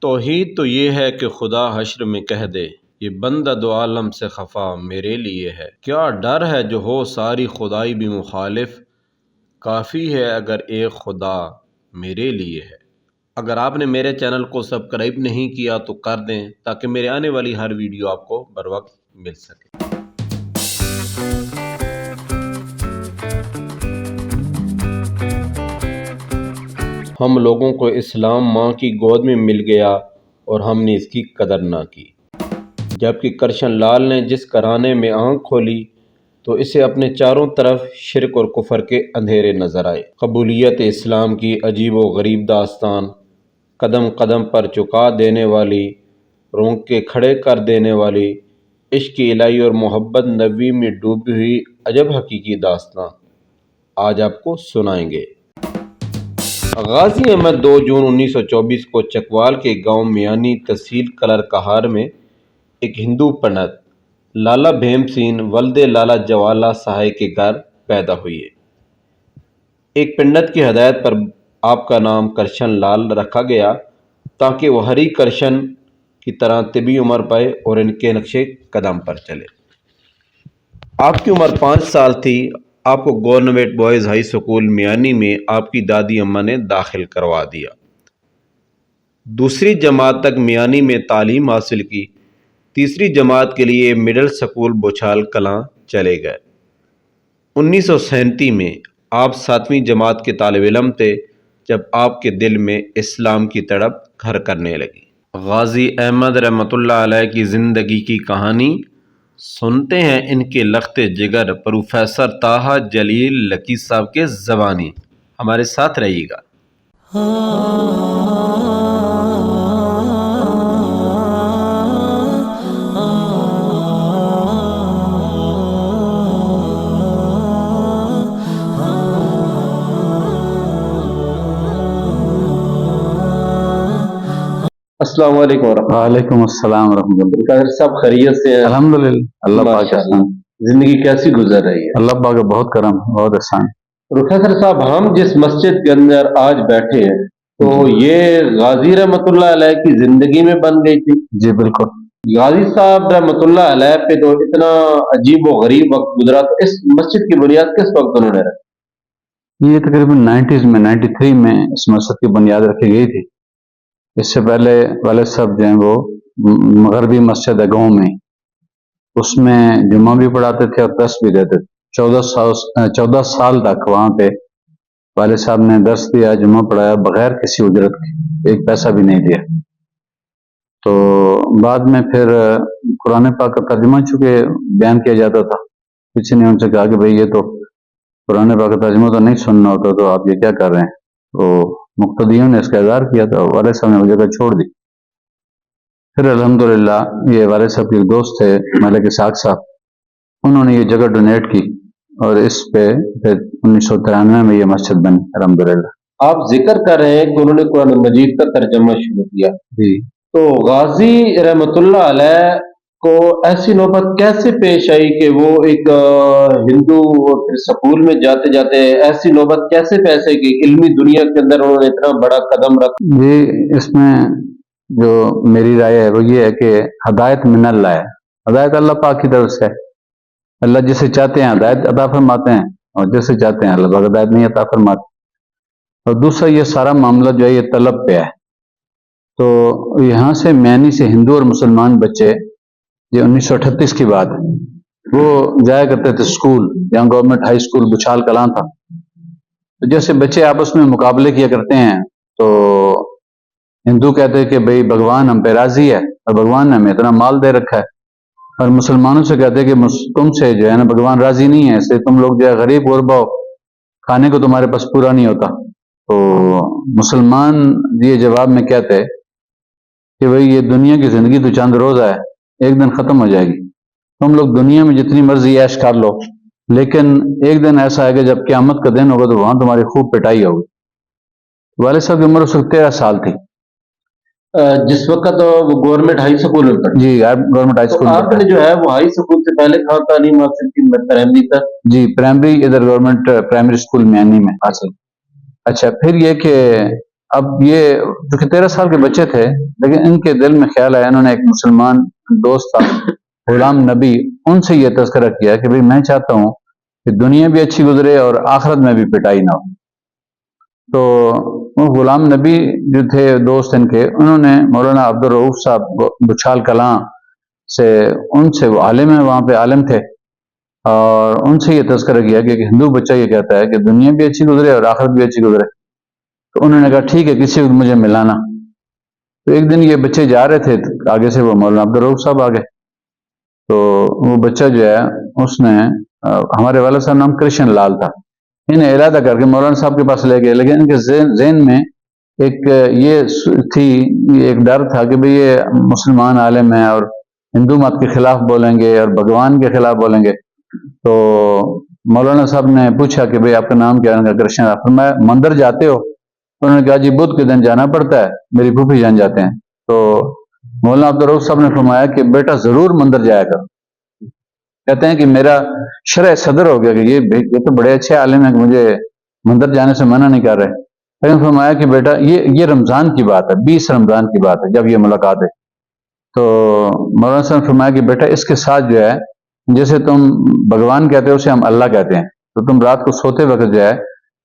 توحید تو یہ ہے کہ خدا حشر میں کہہ دے یہ بندہ دو عالم سے خفا میرے لیے ہے۔ کیا ڈر ہے جو ہو ساری خدائی بھی مخالف، کافی ہے اگر ایک خدا میرے لیے ہے۔ اگر آپ نے میرے چینل کو سبسکرائب نہیں کیا تو کر دیں تاکہ میرے آنے والی ہر ویڈیو آپ کو بر وقت مل سکے۔ ہم لوگوں کو اسلام ماں کی گود میں مل گیا اور ہم نے اس کی قدر نہ کی، جبکہ کرشن لال نے جس گھرانے میں آنکھ کھولی تو اسے اپنے چاروں طرف شرک اور کفر کے اندھیرے نظر آئے۔ قبولیت اسلام کی عجیب و غریب داستان، قدم قدم پر چکا دینے والی، رونگٹے کھڑے کر دینے والی، عشق الہی اور محبت نبوی میں ڈوبی ہوئی عجب حقیقی داستان آج آپ کو سنائیں گے۔ غازی احمد 2 جون 1924 کو چکوال کے گاؤں میانی تحصیل کلر کہار میں ایک ہندو پنڈت لالا بھیم سین ولد لالا جوالا سہائے کے گھر پیدا ہوئی ہے۔ ایک پنڈت کی ہدایت پر آپ کا نام کرشن لال رکھا گیا تاکہ وہ ہری کرشن کی طرح طبی عمر پائے اور ان کے نقشے قدم پر چلے۔ آپ کی عمر 5 سال تھی، آپ کو گورنمنٹ بوائز ہائی سکول میانی میں آپ کی دادی اماں نے داخل کروا دیا۔ دوسری جماعت تک میانی میں تعلیم حاصل کی، تیسری جماعت کے لیے مڈل سکول بوچھال کلاں چلے گئے۔ 1937 میں آپ 7ویں جماعت کے طالب علم تھے جب آپ کے دل میں اسلام کی تڑپ گھر کرنے لگی۔ غازی احمد رحمۃ اللہ علیہ کی زندگی کی کہانی سنتے ہیں ان کے لخت جگر پروفیسر طاہا جلیل لکی صاحب کے زبانی۔ ہمارے ساتھ رہیے گا۔ السلام علیکم ورحمۃ اللہ۔ وعلیکم السلام ورحمۃ اللہ۔ قادر صاحب خیریت سے ہیں؟ الحمدللہ، اللہ پاک کا احسان۔ زندگی کیسی گزر رہی ہے؟ اللہ پاک کا بہت کرم، بہت احسان۔ پروفیسر صاحب، ہم جس مسجد کے اندر آج بیٹھے ہیں تو یہ غازی رحمۃ اللہ علیہ کی زندگی میں بن گئی تھی؟ جی بالکل۔ غازی صاحب رحمۃ اللہ علیہ پہ تو اتنا عجیب و غریب وقت گزرا، تو اس مسجد کی بنیاد کس وقت انہوں نے رکھی؟ یہ تقریباً 90s میں 93 میں اس مسجد کی بنیاد رکھی گئی تھی۔ اس سے پہلے والد صاحب جو ہیں وہ مغربی مسجد ہے گاؤں میں، اس میں جمعہ بھی پڑھاتے تھے اور درس بھی دیتے تھے۔ 14 سال تک وہاں پہ والد صاحب نے درس دیا، جمعہ پڑھایا بغیر کسی اجرت کے، ایک پیسہ بھی نہیں دیا۔ تو بعد میں پھر قرآن پاک کا ترجمہ چونکہ بیان کیا جاتا تھا، کسی نے ان سے کہا کہ بھئی یہ تو قرآن پاک کا ترجمہ تو نہیں سننا ہوتا، تو آپ یہ کیا کر رہے ہیں؟ تو مقتدیوں نے اس کا اظہار کیا تھا، والد صاحب نے وہ جگہ چھوڑ دی۔ پھر الحمدللہ یہ والد صاحب کے دوست تھے ملک اسحاق صاحب، انہوں نے یہ جگہ ڈونیٹ کی اور اس پہ پھر 1993 میں یہ مسجد بنی الحمدللہ۔ آپ ذکر کر رہے ہیں کہ انہوں نے قرآن مجید کا ترجمہ شروع کیا، جی۔ تو غازی رحمۃ اللہ علیہ کو ایسی نوبت کیسے پیش آئی کہ وہ ایک ہندو سکول میں جاتے جاتے ایسی نوبت کیسے پیش آئی کہ علمی دنیا کے اندر انہوں نے اتنا بڑا قدم رکھا؟ جی، اس میں جو میری رائے ہے وہ یہ ہے کہ ہدایت من اللہ ہے، ہدایت اللہ پاک کی طرف سے ہے۔ اللہ جسے چاہتے ہیں ہدایت عطا فرماتے ہیں اور جسے چاہتے ہیں اللہ پاک ہدایت نہیں عطا فرماتے۔ اور دوسرا یہ سارا معاملہ جو ہے یہ طلب پہ ہے، تو یہاں سے میانی سے ہندو اور مسلمان بچے، یہ 1938 کی بات ہے، وہ جایا کرتے تھے اسکول، جہاں گورنمنٹ ہائی اسکول بچھال کلاں تھا۔ تو جیسے بچے آپس میں مقابلے کیا کرتے ہیں، تو ہندو کہتے ہیں کہ بھئی بھگوان ہم پہ راضی ہے اور بھگوان نے ہمیں اتنا مال دے رکھا ہے، اور مسلمانوں سے کہتے ہیں کہ تم سے جو ہے نا بھگوان راضی نہیں ہے، اس لیے تم لوگ جو ہے غریب غربا ہو، کھانے کو تمہارے پاس پورا نہیں ہوتا۔ تو مسلمان یہ جواب میں کہتے کہ بھئی یہ دنیا کی زندگی تو چند روز ہے، ایک دن ختم ہو جائے گی، تم لوگ دنیا میں جتنی مرضی عیش کر لو، لیکن ایک دن ایسا ہے کہ جب قیامت کا دن ہوگا تو وہاں تمہاری خوب پٹائی ہوگی۔ والد صاحب کی عمر اس وقت 13 سال تھی جس وقت وہ گورنمنٹ ہائی سکول میں پڑھے؟ جی، گورنمنٹ ہائی سکول۔ آپ نے جو ہے وہ ہائی سکول سے پہلے کہاں تعلیم حاصل کی؟ پرائمری تک؟ جی، پرائمری ادھر گورنمنٹ پرائمری اسکول میانی میں حاصل۔ اچھا، پھر یہ کہ اب یہ جو کہ 13 سال کے بچے تھے، لیکن ان کے دل میں خیال آیا، انہوں نے ایک مسلمان دوست تھا غلام نبی، ان سے یہ تذکرہ کیا کہ بھئی میں چاہتا ہوں کہ دنیا بھی اچھی گزرے اور آخرت میں بھی پٹائی نہ ہو۔ تو وہ غلام نبی جو تھے دوست ان کے، انہوں نے مولانا عبدالرؤوف صاحب بچھال کلاں سے، ان سے، وہ عالم ہیں، وہاں پہ عالم تھے، اور ان سے یہ تذکرہ کیا کہ ایک ہندو بچہ یہ کہتا ہے کہ دنیا بھی اچھی گزرے اور آخرت بھی اچھی گزرے۔ تو انہوں نے کہا ٹھیک ہے، کسی وقت مجھے ملانا۔ تو ایک دن یہ بچے جا رہے تھے، آگے سے وہ مولانا عبدالرؤوف صاحب آ گئے۔ تو وہ بچہ جو ہے اس نے ہمارے والد صاحب نام کرشن لال تھا، انہیں علیحدہ کر کے مولانا صاحب کے پاس لے گئے، لیکن ان کے ذہن میں ایک یہ تھی، ایک ڈر تھا کہ بھئی یہ مسلمان عالم ہیں اور ہندو مت کے خلاف بولیں گے اور بھگوان کے خلاف بولیں گے۔ تو مولانا صاحب نے پوچھا کہ بھئی آپ کا نام کیا ہے؟ انہوں نے کہا کرشن لال۔ فرمایا مندر جاتے ہو؟ انہوں نے کہا جی بدھ کے دن جانا پڑتا ہے، میری پھوپھی جان جاتے ہیں۔ تو مولانا عبدالرؤوف صاحب نے فرمایا کہ بیٹا ضرور مندر جایا کر۔ کہتے ہیں کہ میرا شرح صدر ہو گیا کہ یہ تو بڑے اچھے عالم ہیں کہ مجھے مندر جانے سے منع نہیں کر رہے۔ لیکن فرمایا کہ بیٹا یہ رمضان کی بات ہے، 20 رمضان کی بات ہے جب یہ ملاقات ہے۔ تو مولانا صاحب نے فرمایا کہ بیٹا اس کے ساتھ جو ہے، جیسے تم بھگوان کہتے ہو اسے ہم اللہ کہتے ہیں، تو تم رات کو سوتے وقت جو ہے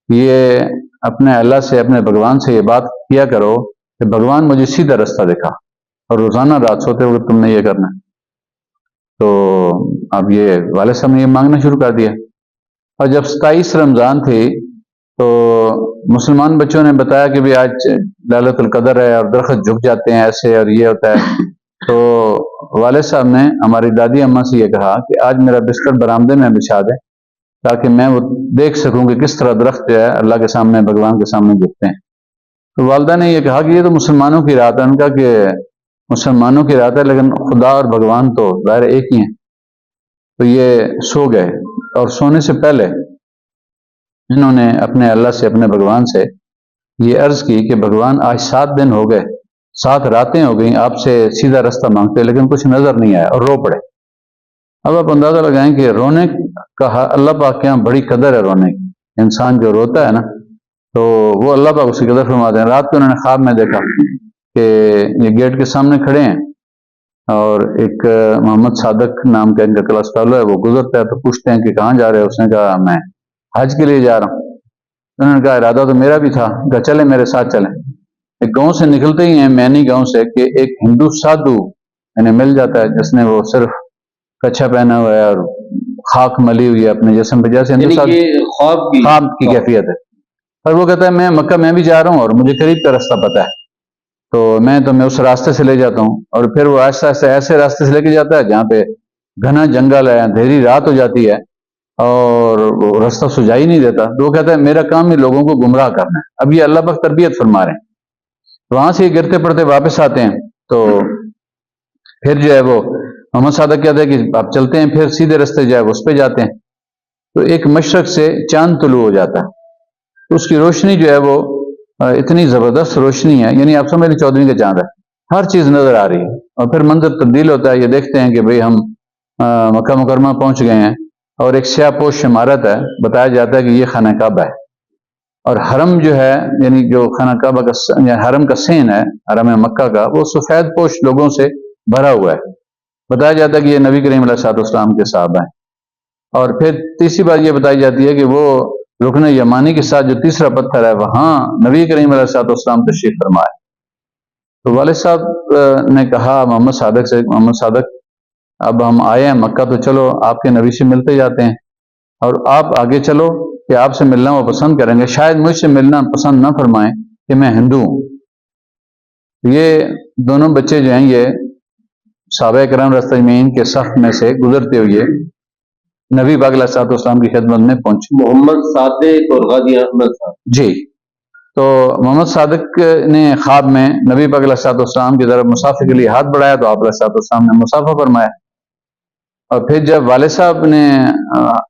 یہ اپنے اللہ سے، اپنے بھگوان سے یہ بات کیا کرو کہ بھگوان مجھے سیدھا رستہ دکھا، اور روزانہ رات سوتے وقت تم نے یہ کرنا ہے۔ تو اب یہ والد صاحب نے یہ مانگنا شروع کر دیا، اور جب 27 رمضان تھی تو مسلمان بچوں نے بتایا کہ بھی آج لیلۃ القدر ہے اور درخت جھک جاتے ہیں ایسے اور یہ ہوتا ہے۔ تو والد صاحب نے ہماری دادی اماں سے یہ کہا کہ آج میرا بسکٹ برآمدے میں بچھا دیں تاکہ میں وہ دیکھ سکوں کہ کس طرح درخت جو ہے اللہ کے سامنے، بھگوان کے سامنے جھکتے ہیں۔ تو والدہ نے یہ کہا کہ یہ تو مسلمانوں کی رات ہے۔ ان کا کہ مسلمانوں کی رات ہے لیکن خدا اور بھگوان تو ظاہر ایک ہی ہیں۔ تو یہ سو گئے، اور سونے سے پہلے انہوں نے اپنے اللہ سے، اپنے بھگوان سے یہ عرض کی کہ بھگوان آج 7 دن ہو گئے، 7 راتیں ہو گئیں آپ سے سیدھا رستہ مانگتے، لیکن کچھ نظر نہیں آیا، اور رو پڑے۔ اب آپ اندازہ لگائیں کہ رونے کا اللہ پاک کے یہاں بڑی قدر ہے رونے کی۔ انسان جو روتا ہے نا تو وہ اللہ پاک اس کی قدر فرماتے ہیں۔ رات کو انہوں نے خواب میں دیکھا کہ یہ گیٹ کے سامنے کھڑے ہیں، اور ایک محمد صادق نام کا ان کا کلاس فیلو ہے، وہ گزرتا ہے تو پوچھتے ہیں کہ کہاں جا رہے ہیں؟ اس نے کہا میں حج کے لیے جا رہا ہوں۔ انہوں نے کہا ارادہ تو میرا بھی تھا، کہا چلیں میرے ساتھ چلیں۔ ایک گاؤں سے نکلتے ہی ہیں، مینی گاؤں سے، کہ ایک ہندو سادھو انہیں مل جاتا ہے جس نے وہ صرف کچھا پہنا ہوا ہے اور خاک ملی ہوئی ہے اپنے جسم پہ، جیسے ہندو خواب کی کیفیت ہے۔ اور وہ کہتا ہے میں مکہ میں بھی جا رہا ہوں اور مجھے قریب کا رستہ پتہ ہے، تو میں اس راستے سے لے جاتا ہوں۔ اور پھر وہ آہستہ آہستہ ایسے راستے سے لے کے جاتا ہے جہاں پہ گھنا جنگل ہے، اندھیری رات ہو جاتی ہے اور وہ رستہ سجائی نہیں دیتا۔ تو وہ کہتا ہے میرا کام ہی لوگوں کو گمراہ کرنا ہے۔ اب یہ اللہ پاک تربیت فرما رہے ہیں۔ وہاں سے یہ گرتے پڑتے واپس آتے ہیں، تو پھر جو ہے وہ محمد صادق کہتے ہیں کہ آپ چلتے ہیں، پھر سیدھے رستے جو ہے وہ اس پہ جاتے ہیں، تو ایک مشرق سے چاند طلوع ہو جاتا ہے، اس کی روشنی جو ہے وہ اتنی زبردست روشنی ہے، یعنی آپ سمجھ لیں 14ویں کا چاند ہے، ہر چیز نظر آ رہی ہے۔ اور پھر منظر تبدیل ہوتا ہے، یہ دیکھتے ہیں کہ بھئی ہم مکہ مکرمہ پہنچ گئے ہیں، اور ایک سیاہ پوش عمارت ہے، بتایا جاتا ہے کہ یہ خانہ کعبہ ہے، اور حرم جو ہے، یعنی جو خانہ کعبہ کا یعنی حرم کا سین ہے، حرم مکہ کا، وہ سفید پوش لوگوں سے بھرا ہوا ہے۔ بتایا جاتا ہے کہ یہ نبی کریم علیہ السلام کے صحابہ ہیں۔ اور پھر تیسری بات یہ بتائی جاتی ہے کہ وہ رکن یمانی کے ساتھ جو تیسرا پتھر ہے، وہاں نبی کریم علیہ السلام تشریف فرما ہے۔ تو والد صاحب نے کہا محمد صادق سے، محمد صادق اب ہم آئے ہیں مکہ، تو چلو آپ کے نبی سے ملتے جاتے ہیں، اور آپ آگے چلو کہ آپ سے ملنا وہ پسند کریں گے، شاید مجھ سے ملنا پسند نہ فرمائیں کہ میں ہندو ہوں۔ یہ دونوں بچے جو ہیں یہ صحابہ کرام رستہ اجمعین کے صف میں سے گزرتے ہوئے نبی پاک علیہ السلام کی خدمت میں پہنچے۔ محمد صادق اور غازی احمد صاحب جی، تو محمد صادق نے خواب میں نبی پاک علیہ السلام کی طرف مسافہ کے لیے ہاتھ بڑھایا، تو آپ علیہ السلام نے مسافہ فرمایا، اور پھر جب والد صاحب نے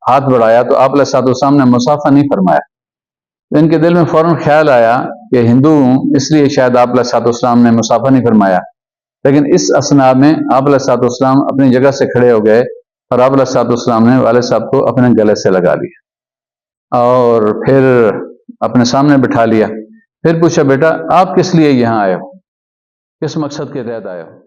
ہاتھ بڑھایا تو آپ علیہ السلام نے مسافہ نہیں فرمایا۔ ان کے دل میں فوراً خیال آیا کہ ہندو ہوں، اس لیے شاید آپ علیہ السلام نے مسافہ نہیں فرمایا، لیکن اس اثناء میں آپ علیہ السلام اپنی جگہ سے کھڑے ہو گئے، اور آپ علیہ السلام نے والد صاحب کو اپنے گلے سے لگا لیا اور پھر اپنے سامنے بٹھا لیا۔ پھر پوچھا بیٹا آپ کس لیے یہاں آئے ہو، کس مقصد کے تحت آئے ہو؟